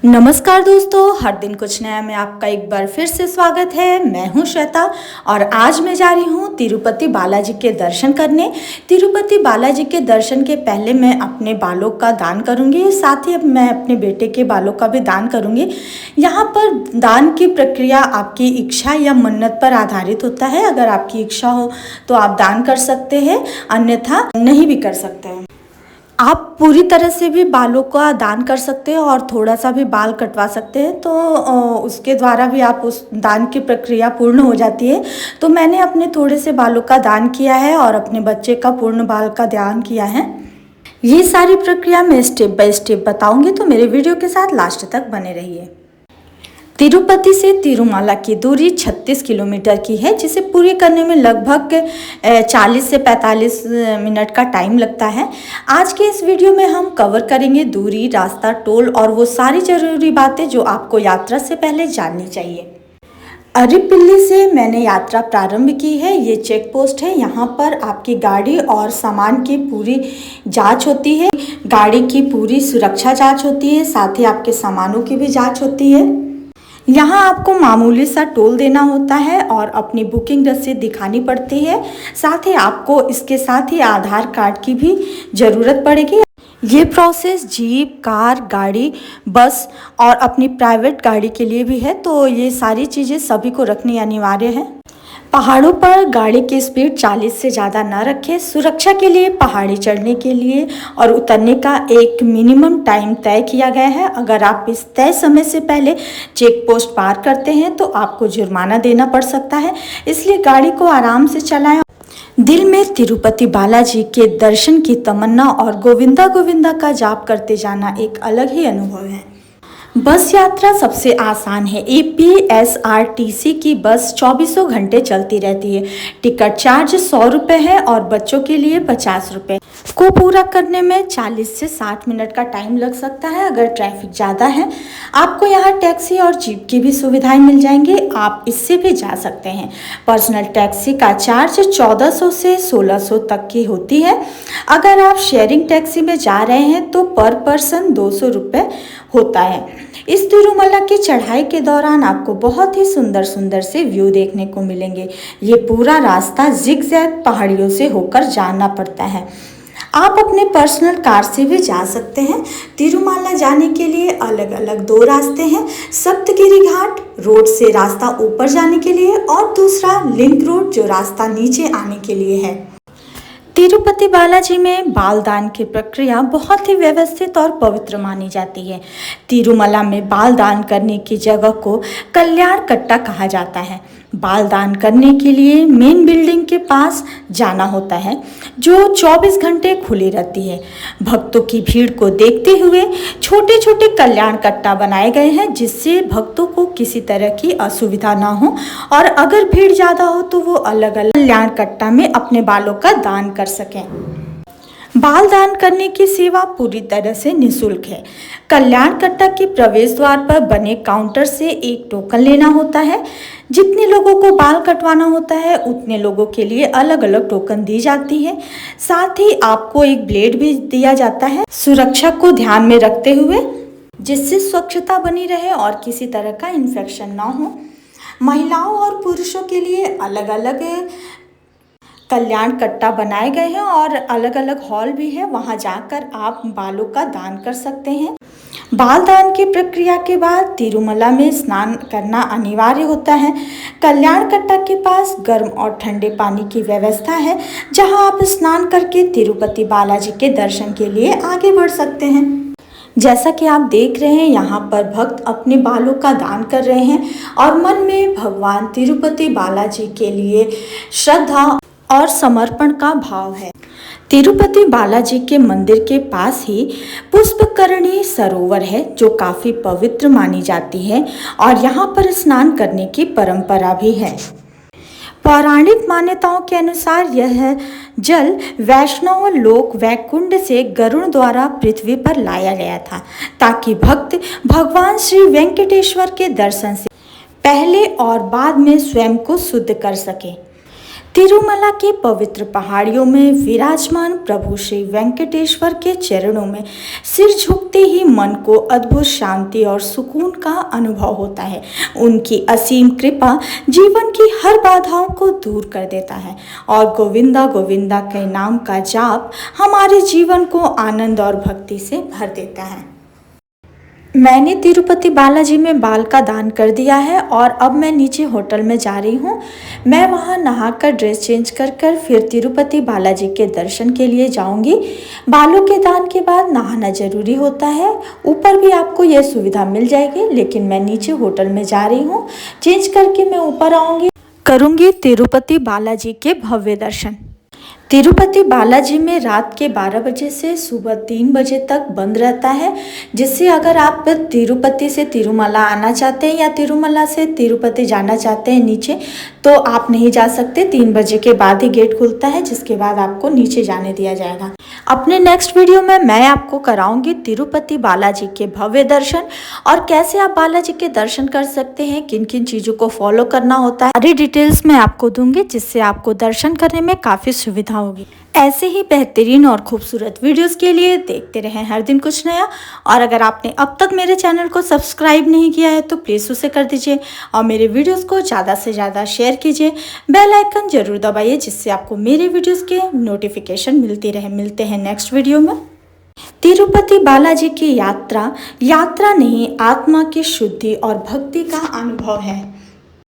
नमस्कार दोस्तों, हर दिन कुछ नया में आपका एक बार फिर से स्वागत है। मैं हूं श्वेता और आज मैं जा रही हूं तिरुपति बालाजी के दर्शन करने। तिरुपति बालाजी के दर्शन के पहले मैं अपने बालों का दान करूंगी, साथ ही अब मैं अपने बेटे के बालों का भी दान करूंगी। यहां पर दान की प्रक्रिया आपकी इच्छा या मन्नत पर आधारित होता है। अगर आपकी इच्छा हो तो आप दान कर सकते हैं, अन्यथा नहीं भी कर सकते हैं। आप पूरी तरह से भी बालों का दान कर सकते हैं और थोड़ा सा भी बाल कटवा सकते हैं, तो उसके द्वारा भी आप उस दान की प्रक्रिया पूर्ण हो जाती है। तो मैंने अपने थोड़े से बालों का दान किया है और अपने बच्चे का पूर्ण बाल का दान किया है। ये सारी प्रक्रिया मैं स्टेप बाय स्टेप बताऊंगी, तो मेरे वीडियो के साथ लास्ट तक बने रहिए। तिरुपति से तिरुमला की दूरी 36 किलोमीटर की है, जिसे पूरी करने में लगभग 40 से 45 मिनट का टाइम लगता है। आज के इस वीडियो में हम कवर करेंगे दूरी, रास्ता, टोल और वो सारी ज़रूरी बातें जो आपको यात्रा से पहले जाननी चाहिए। अरिपल्ली से मैंने यात्रा प्रारंभ की है। ये चेक पोस्ट है। यहाँ पर आपकी गाड़ी और सामान की पूरी जांच होती है। गाड़ी की पूरी सुरक्षा जांच होती है, साथ ही आपके सामानों की भी जांच होती है। यहाँ आपको मामूली सा टोल देना होता है और अपनी बुकिंग रसीद दिखानी पड़ती है। साथ ही आपको इसके साथ ही आधार कार्ड की भी ज़रूरत पड़ेगी। ये प्रोसेस जीप, कार, गाड़ी, बस और अपनी प्राइवेट गाड़ी के लिए भी है, तो ये सारी चीज़ें सभी को रखनी अनिवार्य है। पहाड़ों पर गाड़ी की स्पीड 40 से ज़्यादा ना रखें। सुरक्षा के लिए पहाड़ी चढ़ने के लिए और उतरने का एक मिनिमम टाइम तय किया गया है। अगर आप इस तय समय से पहले चेक पोस्ट पार करते हैं तो आपको जुर्माना देना पड़ सकता है, इसलिए गाड़ी को आराम से चलाएं। दिल में तिरुपति बालाजी के दर्शन की तमन्ना और गोविंदा गोविंदा का जाप करते जाना एक अलग ही अनुभव है। बस यात्रा सबसे आसान है। APSRTC की बस 24 घंटे चलती रहती है। टिकट चार्ज 100 रुपये है और बच्चों के लिए 50 रुपये। को पूरा करने में 40 से 60 मिनट का टाइम लग सकता है अगर ट्रैफिक ज़्यादा है। आपको यहाँ टैक्सी और जीप की भी सुविधाएं मिल जाएंगी, आप इससे भी जा सकते हैं। पर्सनल टैक्सी का चार्ज 1400 से 1600 तक की होती है। अगर आप शेयरिंग टैक्सी में जा रहे हैं तो पर पर्सन 200 रुपये होता है। इस तिरुमला की चढ़ाई के दौरान आपको बहुत ही सुंदर सुंदर से व्यू देखने को मिलेंगे। ये पूरा रास्ता जिगजैग पहाड़ियों से होकर जाना पड़ता है। आप अपने पर्सनल कार से भी जा सकते हैं। तिरुमला जाने के लिए अलग अलग 2 रास्ते हैं। सप्तगिरी घाट रोड से रास्ता ऊपर जाने के लिए और दूसरा लिंक रोड जो रास्ता नीचे आने के लिए है। तिरुपति बालाजी में बाल दान की प्रक्रिया बहुत ही व्यवस्थित और पवित्र मानी जाती है। तिरुमला में बाल दान करने की जगह को कल्याण कट्टा कहा जाता है। बाल दान करने के लिए मेन बिल्डिंग के पास जाना होता है, जो 24 घंटे खुली रहती है। भक्तों की भीड़ को देखते हुए छोटे छोटे कल्याण कट्टा बनाए गए हैं, जिससे भक्तों को किसी तरह की असुविधा ना हो और अगर भीड़ ज़्यादा हो तो वो अलग अलग कल्याण कट्टा में अपने बालों का दान कर सकें। बाल दान करने की सेवा पूरी तरह से निःशुल्क है। कल्याण कट्टा के प्रवेश द्वार पर बने काउंटर से एक टोकन लेना होता है। जितने लोगों को बाल कटवाना होता है उतने लोगों के लिए अलग अलग टोकन दी जाती है। साथ ही आपको एक ब्लेड भी दिया जाता है, सुरक्षा को ध्यान में रखते हुए, जिससे स्वच्छता बनी रहे और किसी तरह का इन्फेक्शन ना हो। महिलाओं और पुरुषों के लिए अलग अलग कल्याण कट्टा बनाए गए हैं और अलग अलग हॉल भी है, वहां जाकर आप बालों का दान कर सकते हैं। बाल दान की प्रक्रिया के बाद तिरुमला में स्नान करना अनिवार्य होता है। कल्याण कट्टा के पास गर्म और ठंडे पानी की व्यवस्था है, जहां आप स्नान करके तिरुपति बालाजी के दर्शन के लिए आगे बढ़ सकते हैं। जैसा कि आप देख रहे हैं, यहाँ पर भक्त अपने बालों का दान कर रहे हैं और मन में भगवान तिरुपति बालाजी के लिए श्रद्धा और समर्पण का भाव है। तिरुपति बालाजी के मंदिर के पास ही पुष्पकरणी सरोवर है, जो काफी पवित्र मानी जाती है और यहाँ पर स्नान करने की परंपरा भी है। पौराणिक मान्यताओं के अनुसार यह जल वैष्णव लोक वैकुंठ से गरुड़ द्वारा पृथ्वी पर लाया गया था, ताकि भक्त भगवान श्री वेंकटेश्वर के दर्शन से पहले और बाद में स्वयं को शुद्ध कर सके। तिरुमला के पवित्र पहाड़ियों में विराजमान प्रभु श्री वेंकटेश्वर के चरणों में सिर झुकते ही मन को अद्भुत शांति और सुकून का अनुभव होता है। उनकी असीम कृपा जीवन की हर बाधाओं को दूर कर देता है और गोविंदा गोविंदा के नाम का जाप हमारे जीवन को आनंद और भक्ति से भर देता है। मैंने तिरुपति बालाजी में बाल का दान कर दिया है और अब मैं नीचे होटल में जा रही हूँ। मैं वहाँ नहाकर ड्रेस चेंज कर फिर तिरुपति बालाजी के दर्शन के लिए जाऊँगी। बालों के दान के बाद नहाना ज़रूरी होता है। ऊपर भी आपको यह सुविधा मिल जाएगी, लेकिन मैं नीचे होटल में जा रही हूँ। चेंज करके मैं ऊपर आऊँगी, करूँगी तिरुपति बालाजी के भव्य दर्शन। तिरुपति बालाजी में रात के 12 बजे से सुबह 3 बजे तक बंद रहता है, जिससे अगर आप तिरुपति से तिरुमला आना चाहते हैं या तिरुमला से तिरुपति जाना चाहते हैं नीचे, तो आप नहीं जा सकते। 3 बजे के बाद ही गेट खुलता है, जिसके बाद आपको नीचे जाने दिया जाएगा। अपने नेक्स्ट वीडियो में मैं आपको कराऊंगी तिरुपति बालाजी के भव्य दर्शन और कैसे आप बालाजी के दर्शन कर सकते हैं, किन किन चीज़ों को फॉलो करना होता है, सारी डिटेल्स मैं आपको दूंगी, जिससे आपको दर्शन करने में काफ़ी सुविधा होगी। ऐसे ही बेहतरीन और खूबसूरत वीडियोस के लिए देखते रहें हर दिन कुछ नया। और अगर आपने अब तक मेरे चैनल को सब्सक्राइब नहीं किया है तो प्लीज़ उसे कर दीजिए और मेरे वीडियोस को ज़्यादा से ज़्यादा शेयर कीजिए। बेल आइकन जरूर दबाइए, जिससे आपको मेरे वीडियोस के नोटिफिकेशन मिलती रहे। मिलते हैं नेक्स्ट वीडियो में। तिरुपति बालाजी की यात्रा नहीं, आत्मा की शुद्धि और भक्ति का अनुभव है।